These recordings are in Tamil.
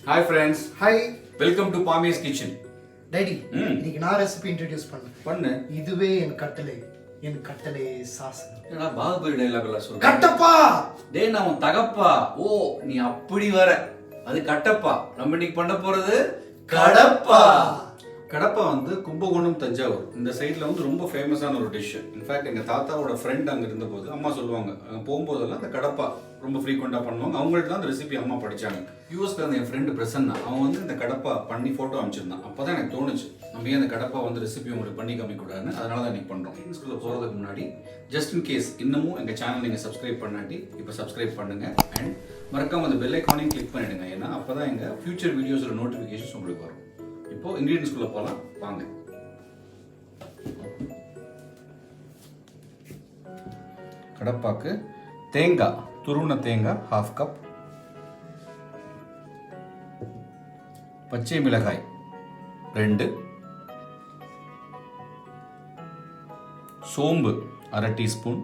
Hi friends. Hi. Welcome to Pami's Kitchen. Daddy, இன்னைக்கு நான் ரெசிபி இன்ட்ரோ듀ஸ் பண்ணு. இதுவே என் கட்டளை சாசனம். என்னடா பாகுபலி டயலாக் எல்லாம் சொல்ற. கட்டப்பா. டேய் நான் உன் தகப்பா. ஓ நீ அப்படி வர. அது கட்டப்பா. நம்ம இன்னைக்கு பண்ண போறது கடப்பா. கடப்பா வந்து கும்பகோணம் தஞ்சாவூர் இந்த சைடில் வந்து ரொம்ப ஃபேமஸான ஒரு டிஷ். இன்ஃபேக்ட் எங்கள் தாத்தாவோட ஃப்ரெண்ட் அங்கே இருந்தபோது அம்மா சொல்லுவாங்க போகும்போதெல்லாம் அந்த கடப்பா ரொம்ப ஃப்ரீக்வெண்ட்டாக பண்ணுவாங்க. அவங்கள்ட்ட தான் அந்த ரெசிபி அம்மா படித்தாங்க. யூஎஸ்ல இருந்த என் ஃப்ரெண்டு பிரசன்னா அவன் வந்து இந்த கடப்பா பண்ணி ஃபோட்டோ அமைச்சிருந்தான். அப்போ தான் எனக்கு தோணுச்சு நம்ம ஏன் அந்த கடப்பா வந்து ரெசிபி உங்களுக்கு பண்ணி காமிக்கூடாதுன்னு. அதனால தான் இன்னைக்கு பண்ணுறோம். ஸ்கூலில் போகிறதுக்கு முன்னாடி ஜஸ்ட் இன் கேஸ் இன்னமும் எங்கள் சேனல் நீங்கள் சப்ஸ்கிரைப் பண்ணாட்டி இப்போ சப்ஸ்கிரைப் பண்ணுங்கள். அண்ட் மறக்காம அந்த பெல் ஐக்கானையும் கிளிக் பண்ணிவிடுங்க. ஏன்னா அப்போ தான் எங்கள் ஃபியூச்சர் வீடியோஸோட நோட்டிஃபிகேஷன்ஸ் உங்களுக்கு வரும். இப்போ இன்கிரீடியன்ஸ்குள்ள போலாம் வாங்க. கடப்பாக்கு தேங்காய், துருவன தேங்காய் 1/2 கப், பச்சை மிளகாய் 2, சோம்பு 1/2 டீஸ்பூன்,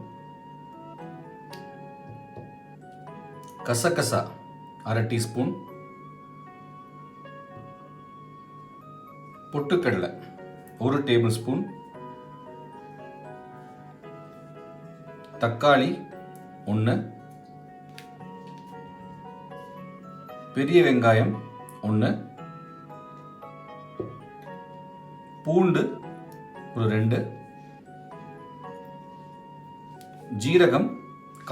கசகசா 1/2 டீஸ்பூன், பொட்டுக்கடலை 1 டேபிள் ஸ்பூன், தக்காளி 1, பெரிய வெங்காயம் 1, பூண்டு 2, ஜீரகம்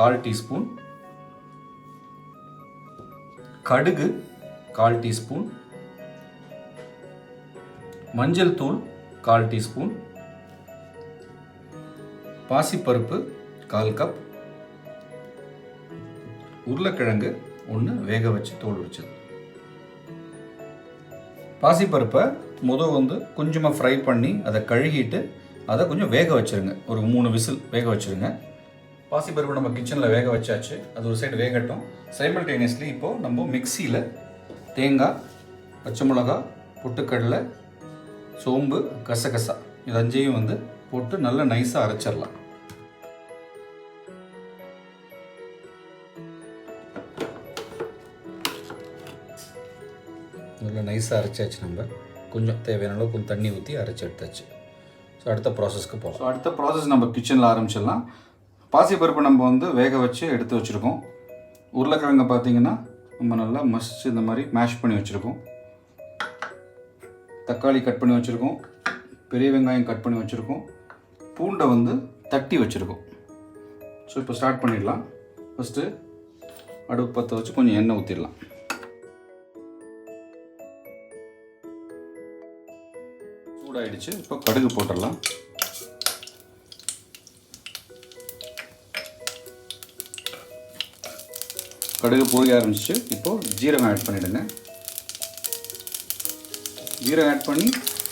1/4 டீஸ்பூன், கடுகு 1/4 டீஸ்பூன், மஞ்சள் தூள் 1/4 டீஸ்பூன், பாசிப்பருப்பு 1/4 கப், உருளைக்கிழங்கு 1 வேக வச்சு தோல் உரிச்சது. பாசிப்பருப்பை வந்து கொஞ்சமாக ஃப்ரை பண்ணி அதை கழுகிட்டு அதை கொஞ்சம் வேக வச்சுருங்க. ஒரு 3 விசில் வேக வச்சுருங்க. பாசிப்பருப்பு நம்ம கிச்சனில் வேக வச்சாச்சு. அது ஒரு சைடு வேகட்டும். சைமல்டேனியஸ்லி இப்போது நம்ம மிக்சியில் தேங்காய், பச்சை மிளகா, பொட்டுக்கடலை, சோம்பு, கசகசா இது 5ஐயும் வந்து போட்டு நல்லா நைஸாக அரைச்சிடலாம். நல்லா நைஸாக அரைச்சாச்சு. நம்ம கொஞ்சம் தேவையான அளவு கொஞ்சம் தண்ணி ஊற்றி அரைச்சி எடுத்தாச்சு. ஸோ அடுத்த ப்ராசஸ்க்கு போகலாம். ஸோ அடுத்த ப்ராசஸ் நம்ம கிச்சனில் ஆரம்பிச்சிடலாம். பாசிப்பருப்பு நம்ம வந்து வேக வச்சு எடுத்து வச்சுருக்கோம். உருளைக்கிழங்கு பார்த்திங்கன்னா நம்ம நல்லா மசிச்சு இந்த மாதிரி மேஷ் பண்ணி வச்சுருக்கோம். தக்காளி கட் பண்ணி வச்சுருக்கோம். பெரிய வெங்காயம் கட் பண்ணி வச்சுருக்கோம். பூண்டை வந்து தட்டி வச்சுருக்கோம். ஸோ இப்போ ஸ்டார்ட் பண்ணிடலாம். ஃபஸ்ட்டு அடுப்பு பற்ற வச்சு கொஞ்சம் எண்ணெய் ஊற்றிடலாம். சூடாகிடுச்சு. இப்போ கடுகு போட்டுடலாம். கடுகு பொரிய ஆரம்பிச்சு. இப்போது ஜீரகம் ஆட் பண்ணிவிடுங்க. ஜீரகம் ஆட் பண்ணி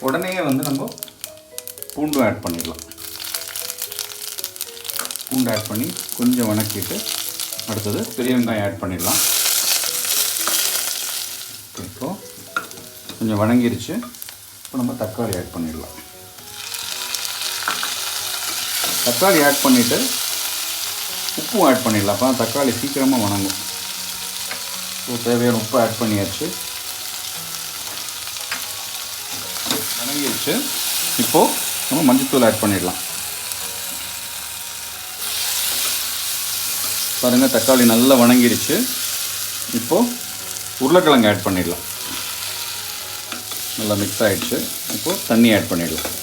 உடனே வந்து நம்ம பூண்டும் ஆட் பண்ணிடலாம். பூண்டு ஆட் பண்ணி கொஞ்சம் வணக்கிட்டு அடுத்தது பெரிய வெங்காயம் ஆட் பண்ணிடலாம். இப்போ கொஞ்சம் வணங்கிருச்சு. இப்போ நம்ம தக்காளி ஆட் பண்ணிடலாம். தக்காளி ஆட் பண்ணிவிட்டு உப்பும் ஆட் பண்ணிடலாம். அப்போ தக்காளி சீக்கிரமாக வணங்கும். ஸோ தேவையான உப்பு ஆட் பண்ணியாச்சு. வணங்கிடுச்சு. இப்போது நம்ம மஞ்சத்தூள் ஆட் பண்ணிடலாம். பாருங்கள் தக்காளி நல்லா வணங்கிடுச்சு. இப்போது உருளைக்கிழங்கு ஆட் பண்ணிடலாம். நல்லா மிக்ஸ் ஆகிடுச்சு. இப்போது தண்ணி ஆட் பண்ணிடலாம்.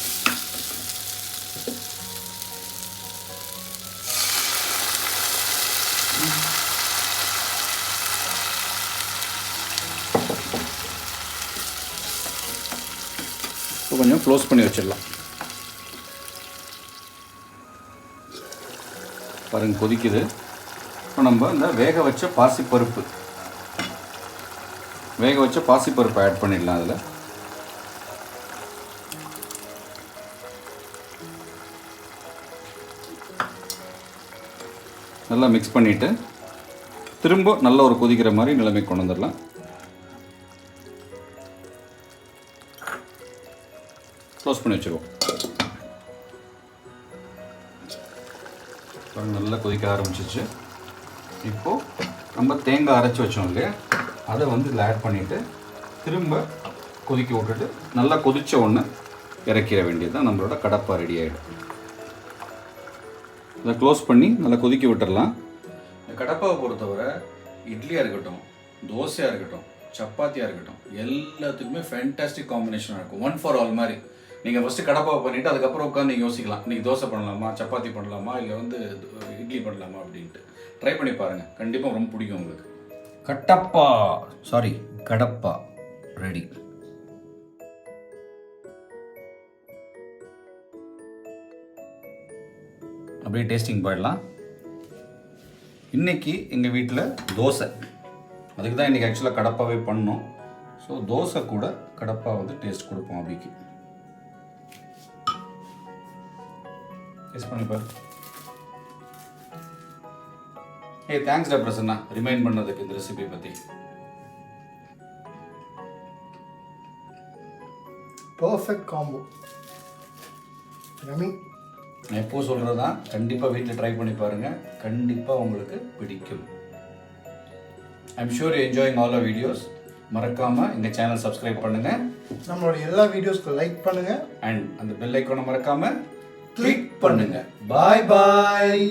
கொஞ்சம் க்ளோஸ் பண்ணி வச்சிடலாம். பாருங்க கொதிக்குது. இப்போ நம்ம இந்த வேக வச்ச பாசிப்பருப்பு ஆட் பண்ணிடலாம். அதில் நல்லா மிக்ஸ் பண்ணிவிட்டு திரும்ப நல்ல ஒரு கொதிக்கிற மாதிரி நிலைமை கொண்டு வந்துடலாம். க்ளோஸ் பண்ணி வச்சுருவோம். நல்லா கொதிக்க ஆரம்பிச்சிச்சு. இப்போது நம்ம தேங்காய் அரைச்சி வச்சோம் இல்லையா, அதை வந்து இதில் ஆட் பண்ணிவிட்டு திரும்ப கொதிக்க விட்டுட்டு நல்லா கொதிச்ச உடனே இறக்கிற வேண்டியது தான் நம்மளோட கடப்பா ரெடி ஆகிடும். இதை க்ளோஸ் பண்ணி நல்லா கொதிக்க விட்டுடலாம். இந்த கடப்பாவை பொறுத்தவரை இட்லியாக இருக்கட்டும், தோசையாக இருக்கட்டும், சப்பாத்தியாக இருக்கட்டும், எல்லாத்துக்குமே ஃபேண்டாஸ்டிக் காம்பினேஷனாக இருக்கும். ஒன் ஃபார் ஆல் மாதிரி. நீங்கள் ஃபஸ்ட்டு கடப்பாவை பண்ணிவிட்டு அதுக்கப்புறம் உட்காந்து நீங்கள் யோசிக்கலாம், இன்றைக்கி தோசை பண்ணலாமா, சப்பாத்தி பண்ணலாமா, இல்லை இட்லி பண்ணலாமா அப்படின்ட்டு ட்ரை பண்ணி பாருங்கள். கண்டிப்பாக ரொம்ப பிடிக்கும் உங்களுக்கு. கடப்பா ரெடி. அப்படியே டேஸ்டிங் போயிடலாம். இன்றைக்கி எங்கள் வீட்டில் தோசை, அதுக்கு தான் இன்றைக்கி ஆக்சுவலாக கடப்பாவே பண்ணோம். ஸோ தோசை கூட கடப்பா டேஸ்ட் கொடுப்போம். அபிக்கு டேஸ்ட் பண்ணிப்பார். தேங்க்ஸ் டா பிரசன்னா ரிமைண்ட் பண்ணதுக்கு இந்த ரெசிபி பற்றி. Perfect combo. யம்மி. நான் எப்போ சொல்கிறது தான், கண்டிப்பாக வீட்டில் ட்ரை பண்ணி பாருங்கள், கண்டிப்பாக உங்களுக்கு பிடிக்கும். I'm sure you enjoying all our videos. மறக்காமல் எங்கள் சேனல் சப்ஸ்கிரைப் பண்ணுங்கள், நம்மளோட எல்லா வீடியோஸ்க்கு லைக் பண்ணுங்கள், அண்ட் அந்த பெல் ஐக்கானை மறக்காமல் கிளிக் பண்ணுங்கள். பாய் பாய்.